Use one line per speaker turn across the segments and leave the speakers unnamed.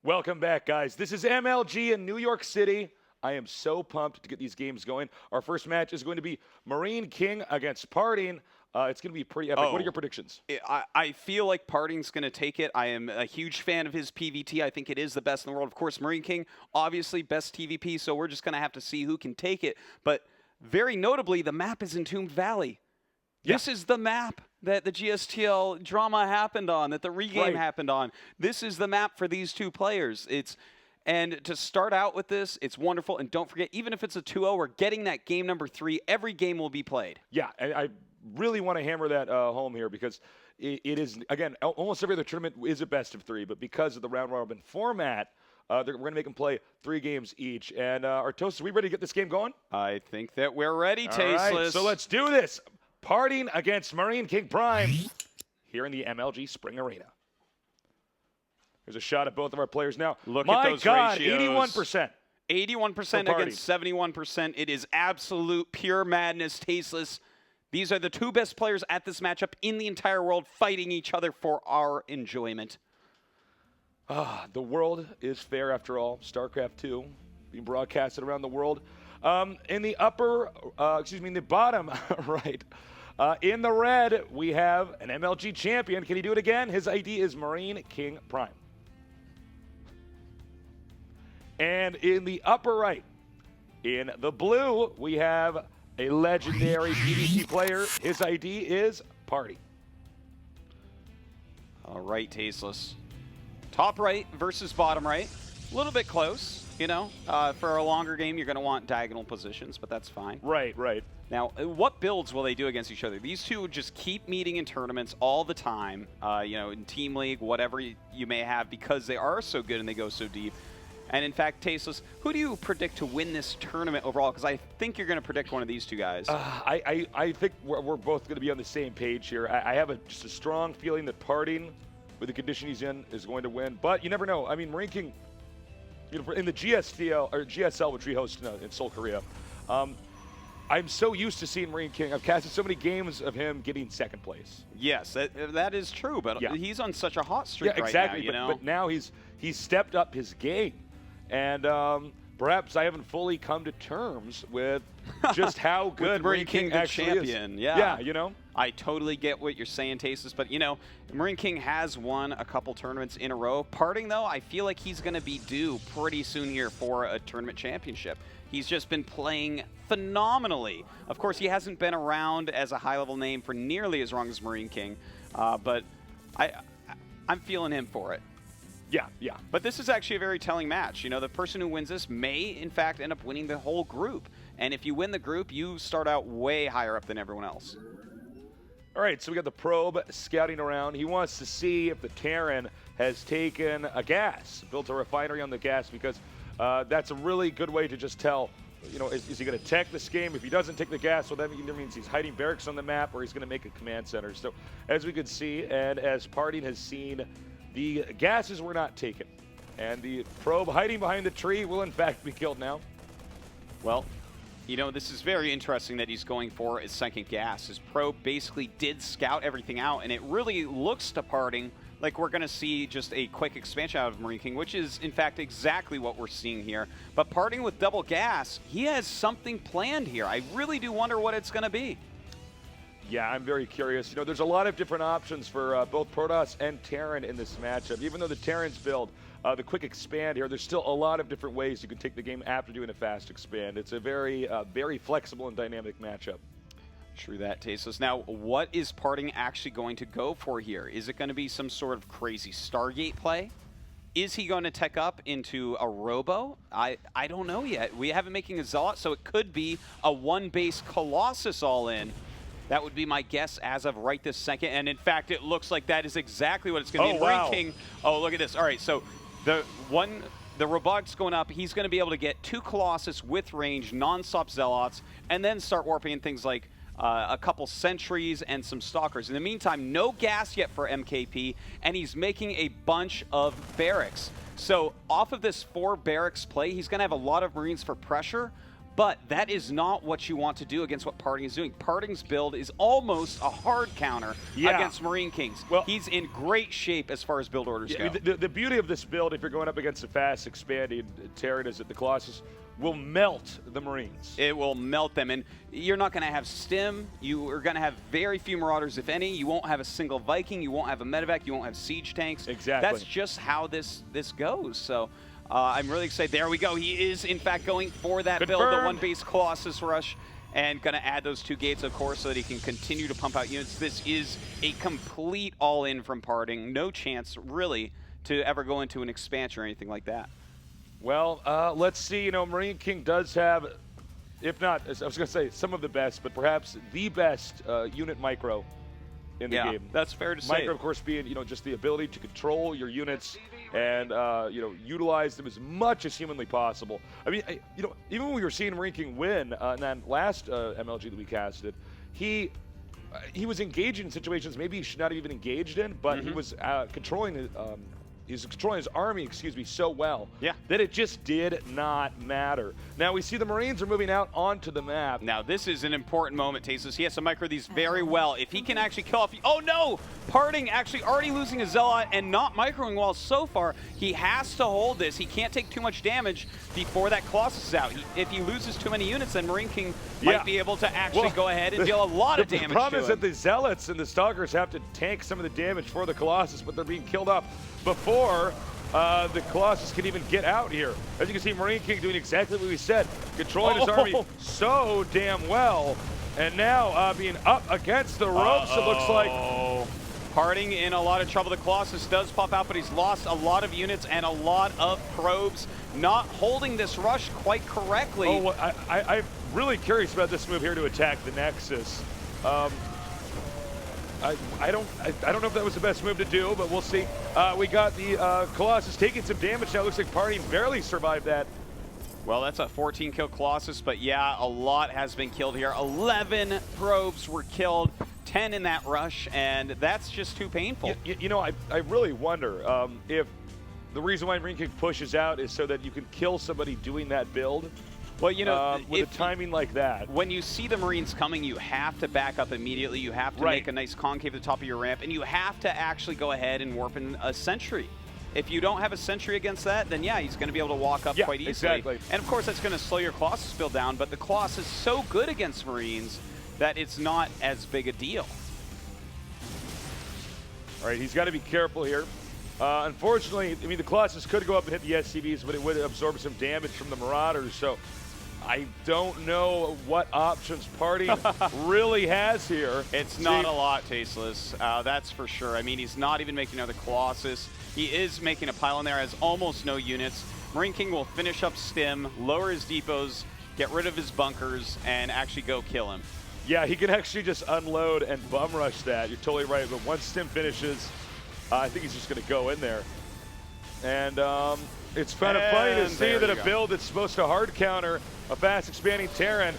Welcome back, guys. This is MLG in New York City. I am so pumped to get these games going. Our first match is going to be Marineking against Parting. It's going to be pretty epic. What are your predictions?
I feel like Parting's going to take it. I am a huge fan of his PvT. I think it is the best in the world. Of course, Marineking, obviously best TVP, so we're just going to have to see who can take it. But very notably, the map is Entombed Valley. Yeah. This is the map that the GSTL drama happened on, that the regame happened on. This is the map for these two players. And to start out with this, it's wonderful. And don't forget, even if it's a 2-0, we're getting that game number 3. Every game will be played.
Yeah, and I really want to hammer that home here because it is, again, almost every other tournament is a best of 3, but because of the round-robin format, we're going to make them play 3 games each. And Artos, are we ready to get this game going?
I think that we're ready, Tasteless.
All right, so let's do this. Parting against Marineking Prime here in the MLG Spring Arena. There's a shot at both of our players now.
Look at those ratios.
81%.
81% against 71%. It is absolute pure madness, Tasteless. These are the 2 best players at this matchup in the entire world fighting each other for our enjoyment.
The world is fair after all. StarCraft 2 being broadcasted around the world. In the in the bottom right, in the red, we have an MLG champion. Can he do it again? His ID is Marineking Prime. And in the upper right, in the blue, we have a legendary PvP player. His ID is Party.
All right, Tasteless. Top right versus bottom right. A little bit close. You know, for a longer game, you're going to want diagonal positions, but that's fine.
Right.
Now, what builds will they do against each other? These two just keep meeting in tournaments all the time, you know, in Team League, whatever you may have, because they are so good and they go so deep. And in fact, Tasteless, who do you predict to win this tournament overall? Because I think you're going to predict one of these two guys.
I think we're both going to be on the same page here. I have just a strong feeling that Parting, with the condition he's in, is going to win. But you never know. I mean, Marineking, you know, in the GSL, which we host in Seoul, Korea, I'm so used to seeing Marineking. I've casted so many games of him getting second place.
Yes, that is true, but he's on such a hot streak
right now.
You know?
But now he's stepped up his game, and perhaps I haven't fully come to terms with just how good
Marineking
actually
champion.
is.
Yeah,
you know.
I totally get what you're saying, Tasteless, but you know, Marineking has won a couple tournaments in a row. Parting, though, I feel like he's going to be due pretty soon here for a tournament championship. He's just been playing phenomenally. Of course, he hasn't been around as a high-level name for nearly as long as Marineking, but I'm feeling him for it.
Yeah.
But this is actually a very telling match. You know, the person who wins this may, in fact, end up winning the whole group. And if you win the group, you start out way higher up than everyone else.
All right, so we got the probe scouting around. He wants to see if the Terran has taken a gas, built a refinery on the gas, because that's a really good way to just tell, you know, is he going to tech this game? If he doesn't take the gas, well, that either means he's hiding barracks on the map or he's going to make a command center. So as we could see, and as Parting has seen, the gases were not taken. And the probe hiding behind the tree will, in fact, be killed now.
Well, you know, this is very interesting that he's going for a second gas. His probe basically did scout everything out, and it really looks to Parting like we're going to see just a quick expansion out of Marineking, which is, in fact, exactly what we're seeing here. But Parting with double gas, he has something planned here. I really do wonder what it's going to be.
Yeah, I'm very curious. You know, there's a lot of different options for both Protoss and Terran in this matchup. Even though the Terran's build, the quick expand here, there's still a lot of different ways you can take the game after doing a fast expand. It's a very, very flexible and dynamic matchup.
True that, Tasteless. Now, what is Parting actually going to go for here? Is it going to be some sort of crazy Stargate play? Is he going to tech up into a Robo? I don't know yet. We haven't making a Zealot, so it could be a one-base Colossus all-in. That would be my guess as of right this second. And in fact, it looks like that is exactly what it's going to be.
Wow.
Marineking. Oh, look at this. All right, so the Robot's going up. He's going to be able to get 2 Colossus with range, non-stop Zealots, and then start warping in things like a couple Sentries and some Stalkers. In the meantime, no gas yet for MKP, and he's making a bunch of barracks. So off of this 4 barracks play, he's going to have a lot of Marines for pressure, But that is not what you want to do against what Parting is doing. Parting's build is almost a hard counter against Marine Kings.
Well,
he's in great shape as far as build orders go.
The beauty of this build, if you're going up against a fast expanding Terran, is that the Colossus will melt the Marines.
It will melt them, and you're not going to have stim. You are going to have very few Marauders, if any. You won't have a single Viking. You won't have a medevac. You won't have siege tanks.
Exactly.
That's just how this goes. So I'm really excited. There we go. He is, in fact, going for that build, the one base Colossus rush, and going to add those 2 gates, of course, so that he can continue to pump out units. This is a complete all-in from Parting. No chance, really, to ever go into an expansion or anything like that.
Well, let's see. You know, Marineking does have, if not, I was going to say some of the best, but perhaps the best unit micro in the game.
That's fair to say.
Micro, of course, being, you know, just the ability to control your units and, you know, utilize them as much as humanly possible. I mean, you know, even when we were seeing Marineking win in that last MLG that we casted, he was engaging in situations maybe he should not have even engaged in, but he was controlling he's controlling his army, so well that it just did not matter. Now we see the Marines are moving out onto the map.
Now this is an important moment, Tasteless. He has to micro these very well. If he can actually kill off... Oh no! Parting actually already losing a Zealot and not microing well so far. He has to hold this. He can't take too much damage before that Colossus is out. If he loses too many units, then Marineking might be able to actually go ahead and deal a lot of damage.
The problem is that the Zealots and the Stalkers have to tank some of the damage for the Colossus, but they're being killed off before the Colossus can even get out here. As you can see, Marineking doing exactly what we said, controlling his army so damn well, and now being up against the ropes, it looks like.
Parting in a lot of trouble. The Colossus does pop out, but he's lost a lot of units and a lot of probes, not holding this rush quite correctly.
Oh, well, I'm really curious about this move here to attack the Nexus. I don't know if that was the best move to do, but we'll see. We got the Colossus taking some damage now. Looks like Parting barely survived that.
Well, that's a 14-kill Colossus, but yeah, a lot has been killed here. 11 probes were killed, 10 in that rush, and that's just too painful.
You know, I really wonder if the reason why Marineking pushes out is so that you can kill somebody doing that build.
Well, you know,
with a timing like that.
When you see the Marines coming, you have to back up immediately. You have to make a nice concave at the top of your ramp, and you have to actually go ahead and warp in a sentry. If you don't have a sentry against that, then yeah, he's going to be able to walk up quite easily.
Exactly.
And of course, that's going to slow your Colossus build down, but the Colossus is so good against Marines that it's not as big a deal.
All right, he's got to be careful here. Unfortunately, I mean, the Colossus could go up and hit the SCVs, but it would absorb some damage from the Marauders, so I don't know what options Parting really has here.
It's not a lot, Tasteless. That's for sure. I mean, he's not even making another Colossus. He is making a pylon there, has almost no units. Marineking will finish up Stim, lower his depots, get rid of his bunkers, and actually go kill him.
Yeah, he can actually just unload and bum rush that. You're totally right. But once Stim finishes, I think he's just going to go in there. And it's kind of funny to see that a build that's supposed to hard counter a fast expanding Terran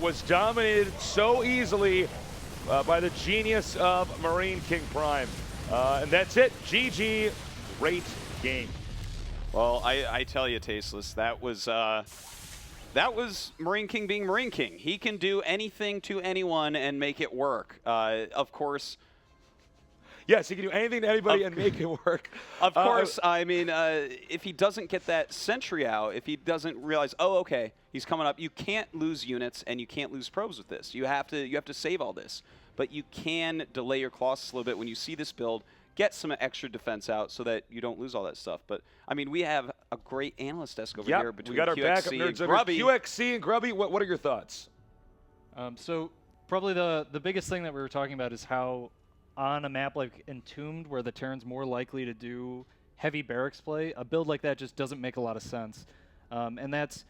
was dominated so easily by the genius of Marineking Prime. And that's it. GG. Great game.
Well, I tell you, Tasteless, that was Marineking being Marineking. He can do anything to anyone and make it work. Of course.
Yes, he can do anything to anybody and make it work.
Of course, I mean, if he doesn't get that sentry out, if he doesn't realize, oh, okay, he's coming up, you can't lose units and you can't lose probes with this. You have to save all this. But you can delay your Colossus a little bit when you see this build. Get some extra defense out so that you don't lose all that stuff. But, I mean, we have a great analyst desk over here between
we got our
QXC
backup nerds
and Grubby.
QXC and Grubby, what are your thoughts?
So probably the biggest thing that we were talking about is how on a map like Entombed, where the Terran's more likely to do heavy barracks play, a build like that just doesn't make a lot of sense. And that's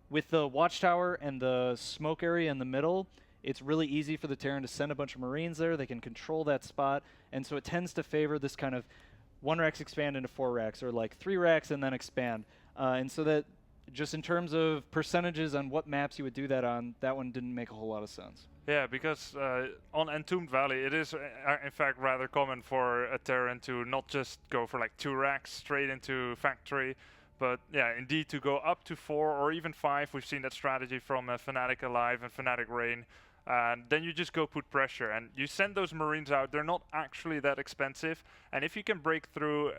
with the Watchtower and the smoke area in the middle. It's really easy for the Terran to send a bunch of Marines there. They can control that spot. And so it tends to favor this kind of 1 racks expand into 4 racks, or like 3 racks and then expand. And so that just in terms of percentages on what maps you would do that on, that one didn't make a whole lot of sense.
Yeah, because on Entombed Valley, it is in fact rather common for a Terran to not just go for like 2 racks straight into factory, But yeah, indeed, to go up to 4 or even 5, we've seen that strategy from Fnatic Alive and Fnatic Rain. And then you just go put pressure, and you send those Marines out. They're not actually that expensive, and if you can break through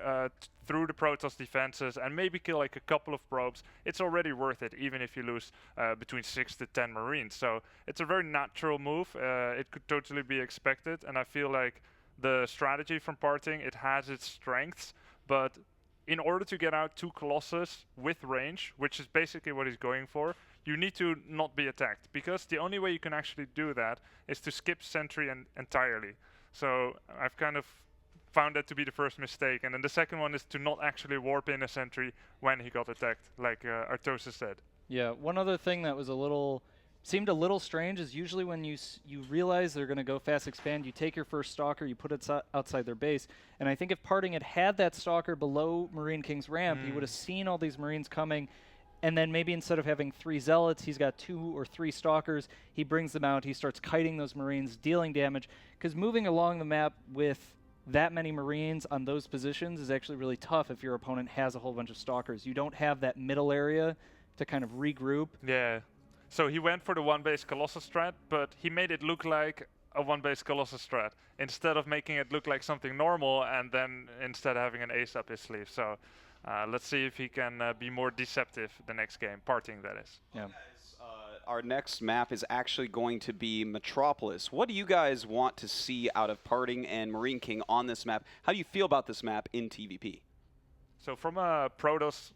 through the Protoss defenses and maybe kill like a couple of probes, it's already worth it, even if you lose between 6 to 10 Marines. So it's a very natural move. It could totally be expected, and I feel like the strategy from Parting, it has its strengths, but in order to get out 2 Colossus with range, which is basically what he's going for, you need to not be attacked, because the only way you can actually do that is to skip sentry entirely. So I've kind of found that to be the first mistake, and then the second one is to not actually warp in a sentry when he got attacked, like Artosis said.
Yeah, one other thing that was seemed a little strange is usually when you realize they're going to go fast expand, you take your first Stalker, you put it outside their base, and I think if Parting had that Stalker below Marineking's ramp, he would have seen all these Marines coming, and then maybe instead of having 3 Zealots, he's got 2 or 3 Stalkers, he brings them out, he starts kiting those Marines, dealing damage, because moving along the map with that many Marines on those positions is actually really tough if your opponent has a whole bunch of Stalkers. You don't have that middle area to kind of regroup.
Yeah. So he went for the 1-base Colossus strat, but he made it look like a 1-base Colossus strat instead of making it look like something normal, and then instead having an ace up his sleeve. So let's see if he can be more deceptive the next game. Parting, that is.
Yeah.
Our next map is actually going to be Metropolis. What do you guys want to see out of Parting and Marineking on this map? How do you feel about this map in TVP?
So from a Protoss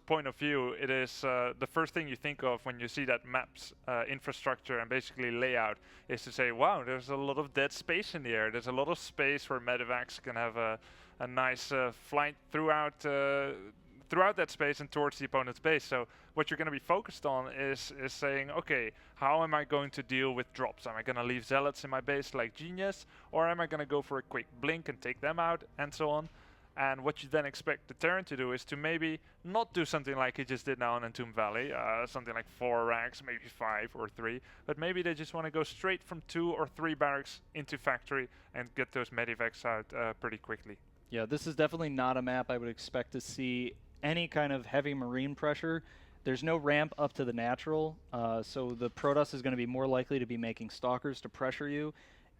point of view, it is the first thing you think of when you see that map's infrastructure and basically layout is to say, wow, there's a lot of dead space in the air. There's a lot of space where medevacs can have a nice flight throughout that space and towards the opponent's base. So what you're going to be focused on is saying, okay, how am I going to deal with drops? Am I going to leave Zealots in my base like Genius, or am I going to go for a quick blink and take them out, and so on? And what you then expect the Terran to do is to maybe not do something like he just did now in Entombed Valley, something like 4 racks, maybe 5 or 3, but maybe they just want to go straight from 2 or 3 barracks into factory and get those medivacs out pretty quickly.
Yeah, this is definitely not a map I would expect to see any kind of heavy Marine pressure. There's no ramp up to the natural, so the Protoss is going to be more likely to be making Stalkers to pressure you.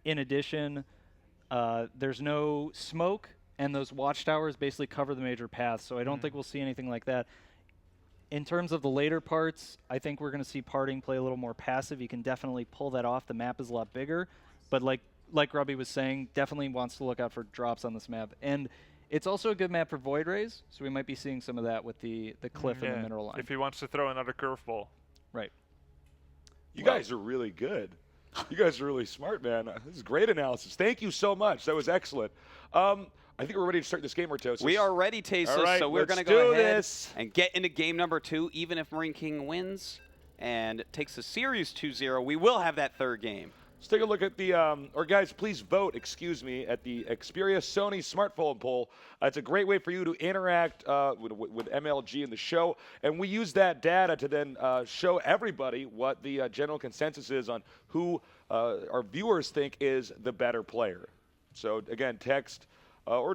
In addition, there's no smoke, and those watchtowers basically cover the major paths, so I don't think we'll see anything like that. In terms of the later parts, I think we're going to see Parting play a little more passive. You can definitely pull that off. The map is a lot bigger, but like Robbie was saying, definitely wants to look out for drops on this map. And it's also a good map for Void Rays, so we might be seeing some of that with the cliff and the mineral line.
If he wants to throw another curveball.
Right.
You guys are really good. You guys are really smart, man. This is great analysis. Thank you so much. That was excellent. I think we're ready to start this game, Artosis.
We are ready, Tasos,
right,
so we're going to
let's
go
do
ahead
this.
and get into game number 2. Even if Marineking wins and takes the series 2-0, we will have that third game.
Let's take a look at the, or guys, please vote, at the Xperia Sony smartphone poll. It's a great way for you to interact with MLG in the show, and we use that data to then show everybody what the general consensus is on who our viewers think is the better player. So again, text or